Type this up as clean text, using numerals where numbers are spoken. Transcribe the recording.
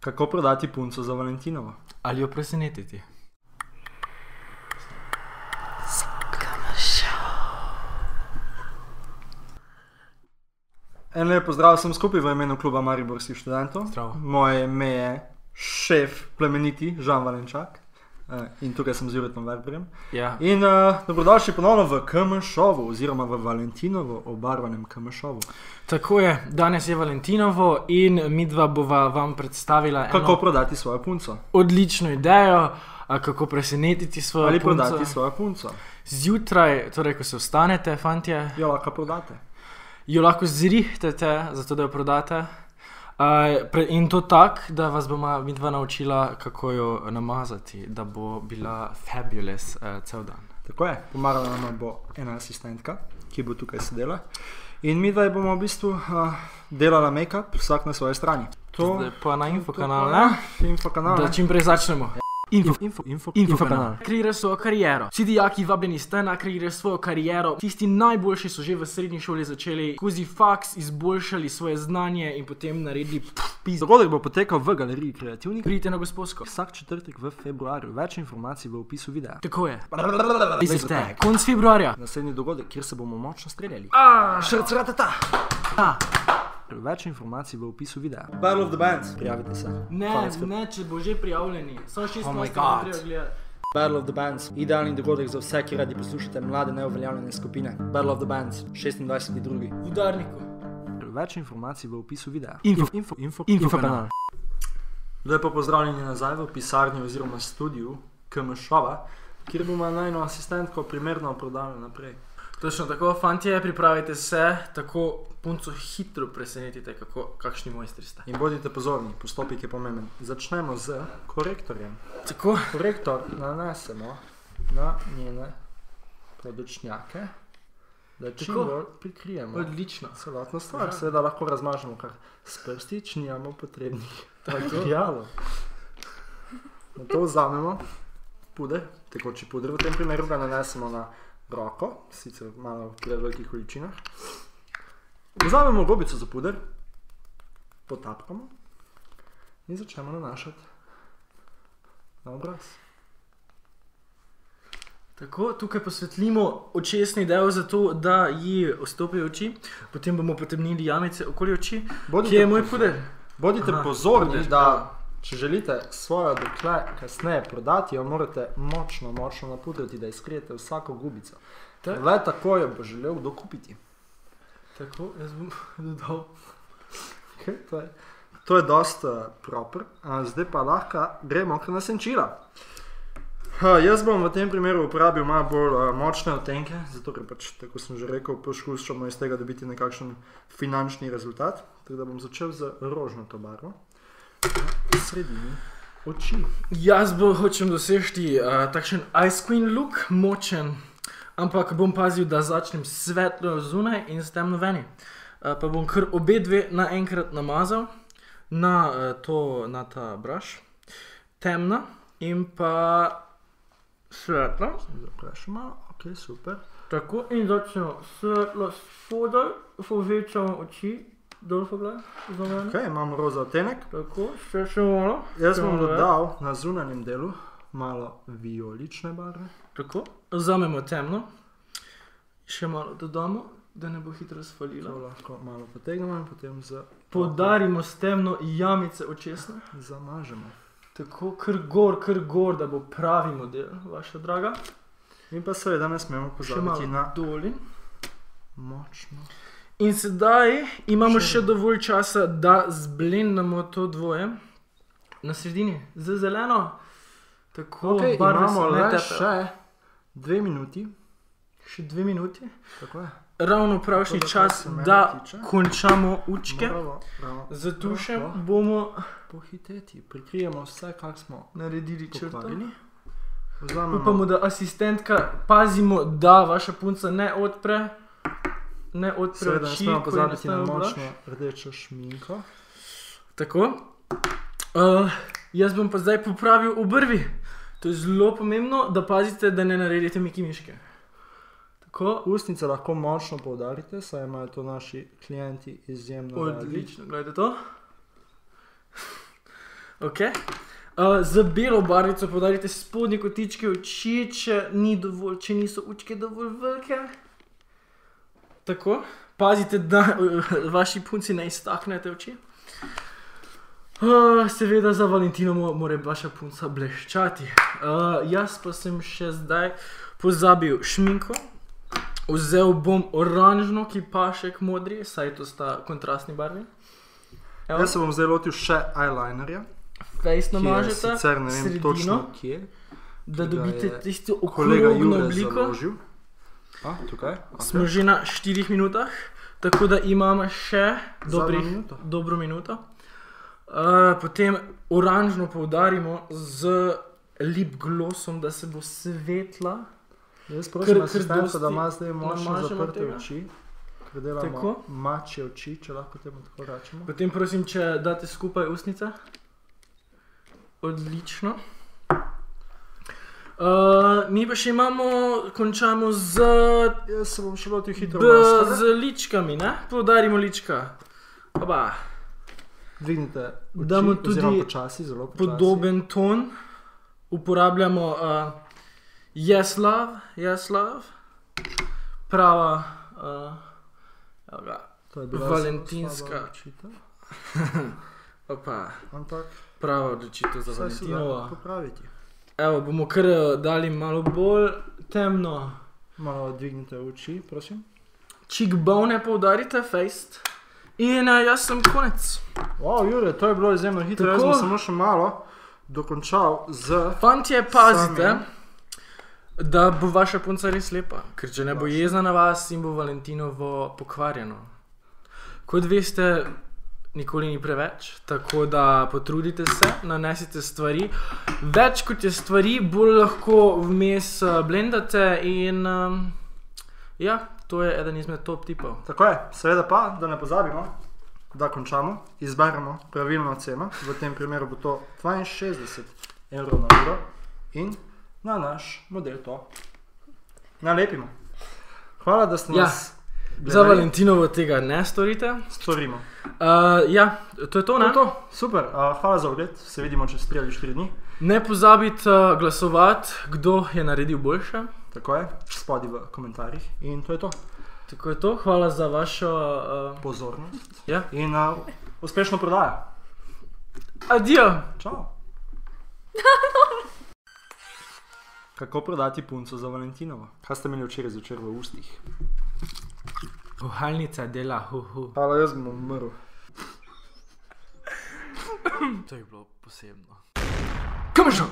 Kako prodati punco za Valentinovo? Ali jo presenetiti? En lep pozdrav, sem skupaj v imenu kluba Mariborskih študentov. Zdravo. Moje ime je šef plemeniti Žan Valenčak in tukaj sem z Juretom Verberjem. Ja. In dobrodošli ponovno v KM-šovu oziroma v Valentinovo obarvanem KM-šovu. Tako je, danes je Valentinovo in midva bova vam predstavila Kako prodati svojo punco? odlično idejo, kako presenetiti svojo Ali punco. prodati svojo punco? Zjutraj, torej ko se vstanete, fantje, Jo lahko prodate. jo lahko zrihtete, zato da jo prodate. In to tak, da vas bomo midva naučila, kako jo namazati, da bo bila fabulous cel dan. Tako je, pomagala nam bo ena asistentka, ki bo tukaj sedela. In midva bomo v bistvu delala make-up, vsak na svoji strani. Zdaj pa na infokanal, ne? Infokanal, Da čim prej začnemo. Infokanal. Kreiraš svojo kariero. Vsi dijaki vabljeni ste na kreiraš svojo kariero. Tisti najboljši so že v srednji šoli začeli skozi faks izboljšali svoje znanje in potem naredili pizdo. Dogodek bo potekal v galeriji kreativnih. Pridite na Gosposko. Vsak četrtek v februarju. Več informacij v opisu videa. Tako je. Veste, konc februarja. Naslednji dogodek, kjer se bomo močno streljali. Šrcratata. Več informacij v opisu videa. Battle of the Bands. Prijavite se. Ne, če bo že prijavljeni. Samo 16 Oh my ne God. treba gledati. Battle of the Bands. Idealni dogodek za vse, ki radi poslušate mlade neuveljavljene skupine. Battle of the Bands. 26.2. V udarniku. Več informacij v opisu videa. Infokanal. Lepo pozdravljeni nazaj v pisarni oziroma studiu KM-šova, kjer bomo najno asistentko primerno prodali naprej. Točno tako, fantje, pripravite se, tako punco hitro presenetite, kakšni mojstri ste. In bodite pozorni, postopek je pomemben. Začnemo z korektorjem. Tako, Korektor nanesemo na njene podočnjake, da čim Tako. bolj prikrijemo odlično. celotno stvar. Seveda lahko razmažemo kar s prsti, če nimamo potrebnih materialov. Na to vzamemo puder, tekoči puder, v tem primeru ga nanesemo na roko, sicer malo v prevelikih količinah. Vzamemo gobico za puder, potapkamo in začnemo nanašati na obraz. Tako, tukaj posvetlimo očesni del zato, da ji vstopijo oči, potem bomo potemnili jamice okoli oči. Kje je moj puder? Bodite Aha, pozorni, puder, da če želite svojo dekle kasneje prodati, jo morate močno napudrati, da izkrijete vsako gubico. Tak. Le tako jo bo želel kdo kupiti. Tako, jaz bom dodal. Okay, to je dosta proper. Zdaj pa lahko gremo kar na senčila. Jaz bom v tem primeru uporabil malo bolj močne odtenke, zato ker pač, tako sem že rekel, poskušamo iz tega dobiti nekakšen finančni rezultat. Tako da bom začel z rožnato barvo. V sredini oči. Jaz hočem dosežti takšen ice queen look, močen, ampak bom pazil, da začnem svetlo zunaj in s temno veni. Pa bom kar obe dve naenkrat namazal na ta brush. Temna in pa svetlo. Zaprašam malo, ok, super. Tako, in začnemo svetlo spodaj, povečamo oči, dol pogled, za mene. Ok, imamo roza odtenek. Tako, še malo. Jaz bom dodal na zunanjem delu malo vijolične barve. Tako, vzamemo temno, še malo dodamo, da ne bo hitro To sfalila. lahko malo potegnemo in potem Poudarimo s temno jamice očesne. zamažemo. Tako, kar gor, da bo pravi model, vaša draga. In pa seveda ne smemo Še malo pozabiti na doli. močno. In sedaj imamo še dovolj časa, da zblendamo to dvoje na sredini z zeleno. Tako, Ok, barve imamo se ne le tepejo. še 2 minuti. Še 2 minuti. Tako je. Ravno pravšnji Tako da, čas, kar se mene da tiče, končamo učke. Moramo Z tušem lahko bomo pohiteti. Prikrijemo vse, kar smo naredili črto. pokvarili. Vzamemo Upamo, da asistentka, pazimo, da vaša punca ne odpre seveda ne oči, smemo ko ji pozabiti na nastane obraz. močno rdečo šminko. Tako. Jaz bom pa zdaj popravil obrvi. To je zelo pomembno, da pazite, da ne naredite Miki Miške. Tako. Ustnice lahko močno poudarite, saj imajo to naši klienti izjemno radi. Odlično, gledajte to. Ok. Za belo barvico podarite spodnje kotičke oči, če niso očke dovolj velike. Tako. Pazite, da vaši punci ne iztaknete oči. Seveda za Valentino mora vaša punca bleščati. Jaz pa sem še zdaj pozabil šminko. Vzel bom oranžno, ki paše k modri, saj to sta kontrastni barvi. Jaz se bom zdaj lotil še eyelinerja. Face namažete, sicer ne vem točno kje. Da dobite tisto okrogno obliko. Tukaj. Smo že na 4 minutah, tako da imamo še dobro minuto. Potem oranžno poudarimo z lip glossom, da se bo svetla. Jaz prosim asistenca, da ima zdaj močno zaprte oči, ker delamo mačje oči, če lahko temu tako rečemo. Potem prosim, če date skupaj usnice. Odlično. Mi pa še končamo z... Jaz se bom še lotil hitro maskara. Z ličkami, ne? Poudarimo lička. Oba. Dvignite oči, oziroma počasi, zelo počasi. Podoben ton. Uporabljamo Yes Love, Yes Love. Prava valentinska. Opa. Prava odločitev za Valentinovo. Vse se da popraviti. Evo, bomo kar dali malo bolj temno. Malo dvignite oči, prosim. Cheekbone poudarite, face. In jaz sem konec. Wow, Jure, to je bilo izjemno hitro. Jaz bom samo še malo dokončal z... Fantje, pazite, da bo vaša punca res lepa. Ker če ne bo jezna na vas, in bo Valentinovo pokvarjeno. Kot veste, nikoli ni preveč, tako da potrudite se, nanesite stvari. Več kot je stvari, bolj lahko vmes blendate in ja, to je eden izmed top tipov. Tako je, seveda pa, da ne pozabimo, da končamo, izberemo pravilno ceno. V tem primeru bo to 62 € na uro in na naš model to nalepimo. Hvala, da ste nas gledali. Za Valentinovo tega ne storite. Storimo. Ja, to je to, ne? To je to, super. Hvala za ogled, se vidimo čez 3 ali 4 dni. Ne pozabite glasovati, kdo je naredil boljše. Tako je, spodaj v komentarjih in to je to. Tako je to, hvala za vašo pozornost ja. In uspešno prodajo. Adijo. Čau. Kako prodati punco za Valentinovo? Kaj ste imeli včeraj zvečer v ustih? Puhalnica dela, Hvala, jaz bom umrl. To je bilo posebno. Kam šel?